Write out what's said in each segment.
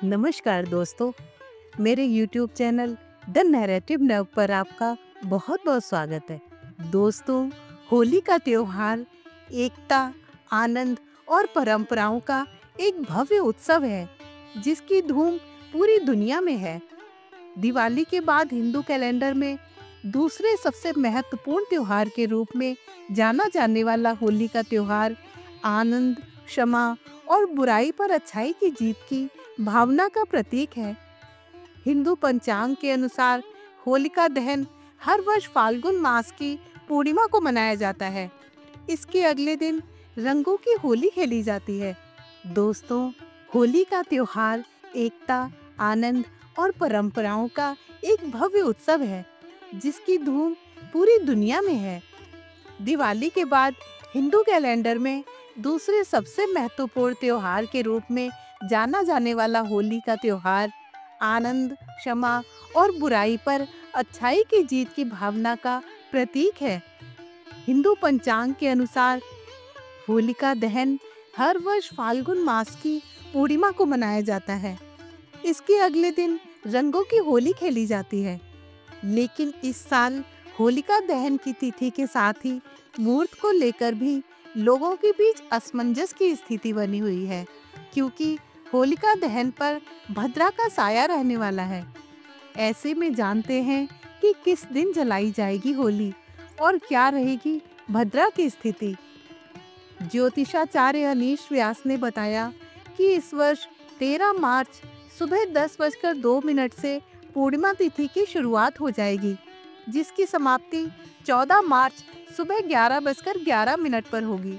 नमस्कार दोस्तों, मेरे YouTube चैनल द नैरेटिव नव पर आपका बहुत बहुत स्वागत है। दोस्तों, होली का त्योहार एकता, आनंद और परंपराओं का एक भव्य उत्सव है, जिसकी धूम पूरी दुनिया में है। दिवाली के बाद हिंदू कैलेंडर में दूसरे सबसे महत्वपूर्ण त्योहार के रूप में जाना जाने वाला होली का त्योहार आनंद, क्षमा और बुराई पर अच्छाई की जीत की भावना का प्रतीक है। हिंदू पंचांग के अनुसार होलिका दहन हर वर्ष फाल्गुन मास की पूर्णिमा को मनाया जाता है। इसके अगले दिन रंगों की होली खेली जाती है। दोस्तों, होली का त्योहार एकता, आनंद और परंपराओं का एक भव्य उत्सव है, जिसकी धूम पूरी दुनिया में है। दिवाली के बाद हिंदू कैलेंडर में दूसरे सबसे महत्वपूर्ण त्योहार के रूप में जाना जाने वाला होली का त्योहार आनंद, क्षमा और बुराई पर अच्छाई की जीत की भावना का प्रतीक है। हिंदू पंचांग के अनुसार होलिका दहन हर वर्ष फाल्गुन मास की पूर्णिमा को मनाया जाता है। इसके अगले दिन रंगों की होली खेली जाती है। लेकिन इस साल होलिका दहन की तिथि के साथ ही मुहूर्त को लेकर भी लोगों के बीच असमंजस की स्थिति बनी हुई है, क्योंकि होलिका दहन पर भद्रा का साया रहने वाला है। ऐसे में जानते हैं कि किस दिन जलाई जाएगी होली और क्या रहेगी भद्रा की स्थिति। ज्योतिषाचार्य अनीश व्यास ने बताया कि इस वर्ष 13 मार्च सुबह 10:02 से पूर्णिमा तिथि की शुरुआत हो जाएगी, जिसकी समाप्ति 14 मार्च सुबह 11:11 पर होगी।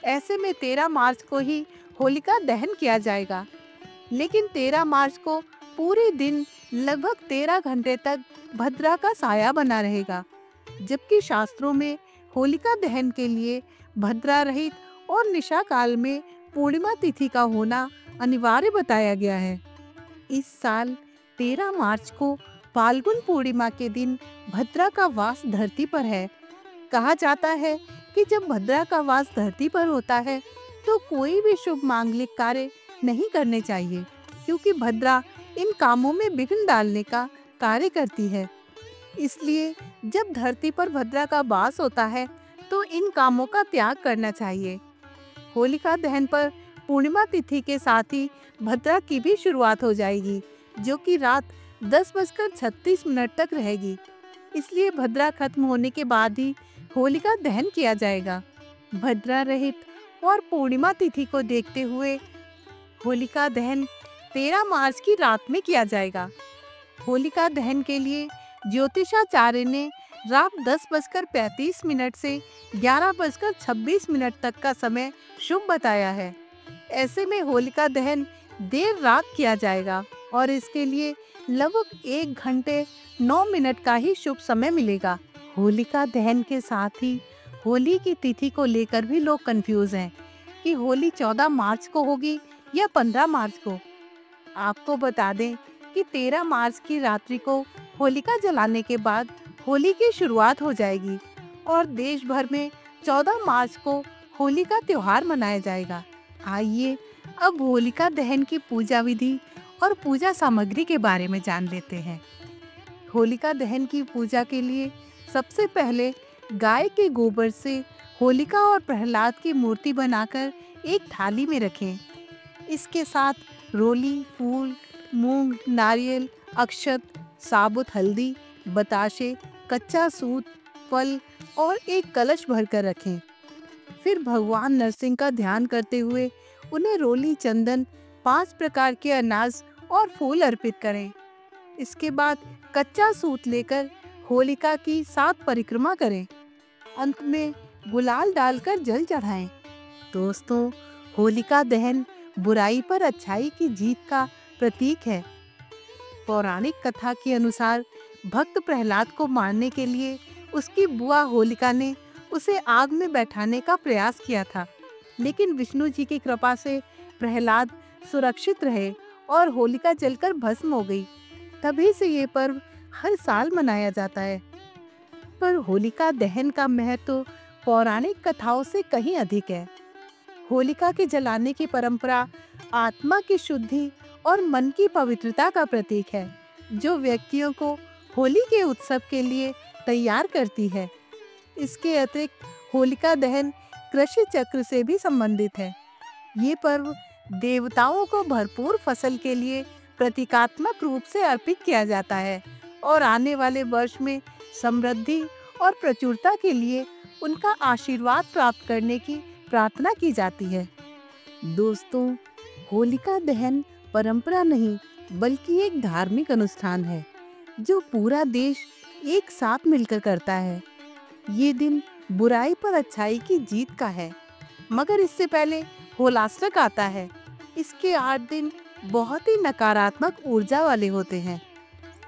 ऐसे में 13 मार्च को ही होलिका दहन किया जाएगा। लेकिन 13 मार्च को पूरे दिन लगभग 13 घंटे तक भद्रा का साया बना रहेगा, जबकि शास्त्रों में होलिका दहन के लिए भद्रा रहित और निशा काल में पूर्णिमा तिथि का होना अनिवार्य बताया गया है। इस साल 13 मार्च को फाल्गुन पूर्णिमा के दिन भद्रा का वास धरती पर है। कहा जाता है कि जब भद्रा का वास धरती पर होता है तो कोई भी शुभ मांगलिक कार्य नहीं करने चाहिए, क्योंकि भद्रा इन कामों में विघ्न डालने का कार्य करती है। इसलिए जब धरती पर भद्रा का वास होता है तो इन कामों का त्याग करना चाहिए। होलिका दहन पर पूर्णिमा तिथि के साथ ही भद्रा की भी शुरुआत हो जाएगी, जो कि रात 10:36 तक रहेगी। इसलिए भद्रा खत्म होने के बाद ही होलिका दहन किया जाएगा। भद्रा रहित और पूर्णिमा तिथि को देखते हुए होलिका दहन 13 मार्च की रात में किया जाएगा। होलिका दहन के लिए ज्योतिषाचार्य ने रात 10:35 से 11:26 तक का समय शुभ बताया है। ऐसे में होलिका दहन देर रात किया जाएगा और इसके लिए लगभग 1 घंटे 9 मिनट का ही शुभ समय मिलेगा। होलिका दहन के साथ ही होली की तिथि को लेकर भी लोग कंफ्यूज हैं कि होली 14 मार्च को होगी या 15 मार्च को। आपको बता दें कि 13 मार्च की रात्रि को होलिका जलाने के बाद होली की शुरुआत हो जाएगी और देश भर में 14 मार्च को होली का त्योहार मनाया जाएगा। आइए अब होलिका दहन की पूजा विधि और पूजा सामग्री के बारे में जान लेते हैं। होलिका दहन की पूजा के लिए सबसे पहले गाय के गोबर से होलिका और प्रहलाद की मूर्ति बनाकर एक थाली में रखें। इसके साथ रोली, फूल, मूंग, नारियल, अक्षत, साबुत हल्दी, बताशे, कच्चा सूत, फल और एक कलश भरकर रखें। फिर भगवान नरसिंह का ध्यान करते हुए उन्हें रोली, चंदन, 5 प्रकार के अनाज और फूल अर्पित करें। इसके बाद कच्चा सूत लेकर होलिका की 7 परिक्रमा करें। अंत में गुलाल डालकर जल चढ़ाएं। दोस्तों, होलिका दहन बुराई पर अच्छाई की जीत का प्रतीक है। पौराणिक कथा के अनुसार भक्त प्रहलाद को मारने के लिए उसकी बुआ होलिका ने उसे आग में बैठाने का प्रयास किया था, लेकिन विष्णु जी की कृपा से प्रहलाद सुरक्षित रहे और होलिका जलकर भस्म हो गई। तभी से ये पर्व हर साल मनाया जाता है। पर होलिका दहन का महत्व पौराणिक कथाओं से कहीं अधिक है। होलिका के जलाने की परंपरा आत्मा की शुद्धि और मन की पवित्रता का प्रतीक है, जो व्यक्तियों को होली के उत्सव के लिए तैयार करती है। इसके अतिरिक्त होलिका दहन कृषि चक्र से भी संबंधित है। ये पर्व देवताओं को भरपूर फसल के लिए प्रतीकात्मक रूप से अर्पित किया जाता है और आने वाले वर्ष में समृद्धि और प्रचुरता के लिए उनका आशीर्वाद प्राप्त करने की प्रार्थना की जाती है। दोस्तों, होलिका दहन परंपरा नहीं बल्कि एक धार्मिक अनुष्ठान है जो पूरा देश एक साथ मिलकर करता है। ये दिन बुराई पर अच्छाई की जीत का है, मगर इससे पहले होलाष्टक आता है। इसके 8 दिन बहुत ही नकारात्मक ऊर्जा वाले होते हैं।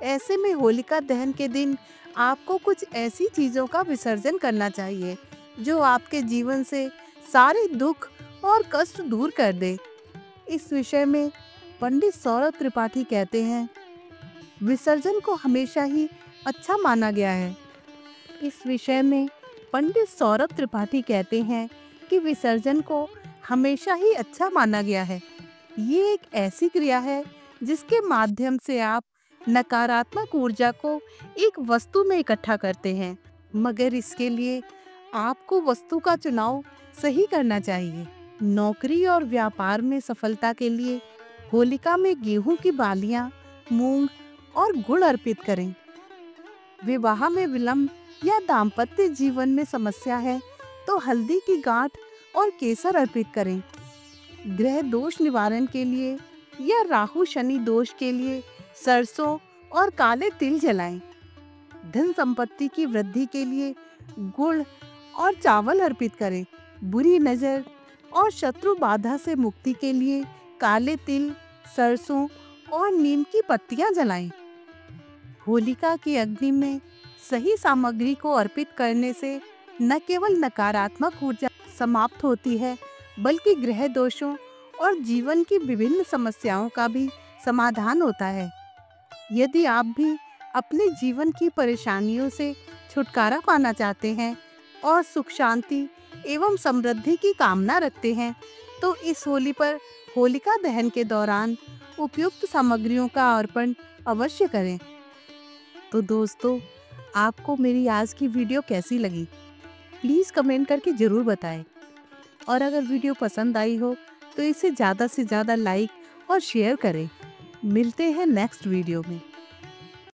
ऐसे में होलिका दहन के दिन आपको कुछ ऐसी चीजों का विसर्जन करना चाहिए जो आपके जीवन से सारे दुख और कष्ट दूर कर दे। इस विषय में पंडित सौरभ त्रिपाठी कहते हैं, विसर्जन को हमेशा ही अच्छा माना गया है। इस विषय में पंडित सौरभ त्रिपाठी कहते हैं कि विसर्जन को हमेशा ही अच्छा माना गया है। ये एक ऐसी क्रिया है जिसके माध्यम से आप नकारात्मक ऊर्जा को एक वस्तु में इकट्ठा करते हैं, मगर इसके लिए आपको वस्तु का चुनाव सही करना चाहिए। नौकरी और व्यापार में सफलता के लिए होलिका में गेहूं की बालियां, मूंग और गुड़ अर्पित करें। विवाह में विलंब या दाम्पत्य जीवन में समस्या है तो हल्दी की गांठ और केसर अर्पित करें। ग्रह दोष निवारण के लिए या राहु शनि दोष के लिए सरसों और काले तिल जलाएं। धन संपत्ति की वृद्धि के लिए गुड़ और चावल अर्पित करें। बुरी नजर और शत्रु बाधा से मुक्ति के लिए काले तिल, सरसों और नीम की पत्तियां जलाएं। होलिका की अग्नि में सही सामग्री को अर्पित करने से न केवल नकारात्मक ऊर्जा समाप्त होती है, बल्कि ग्रह दोषों और जीवन की विभिन्न समस्याओं का भी समाधान होता है। यदि आप भी अपने जीवन की परेशानियों से छुटकारा पाना चाहते हैं और सुख शांति एवं समृद्धि की कामना रखते हैं, तो इस होली पर होलिका दहन के दौरान उपयुक्त सामग्रियों का अर्पण अवश्य करें। तो दोस्तों, आपको मेरी आज की वीडियो कैसी लगी? प्लीज़ कमेंट करके ज़रूर बताएं। और अगर वीडियो पसंद आई हो तो इसे ज़्यादा से ज़्यादा लाइक और शेयर करें। मिलते हैं नेक्स्ट वीडियो में।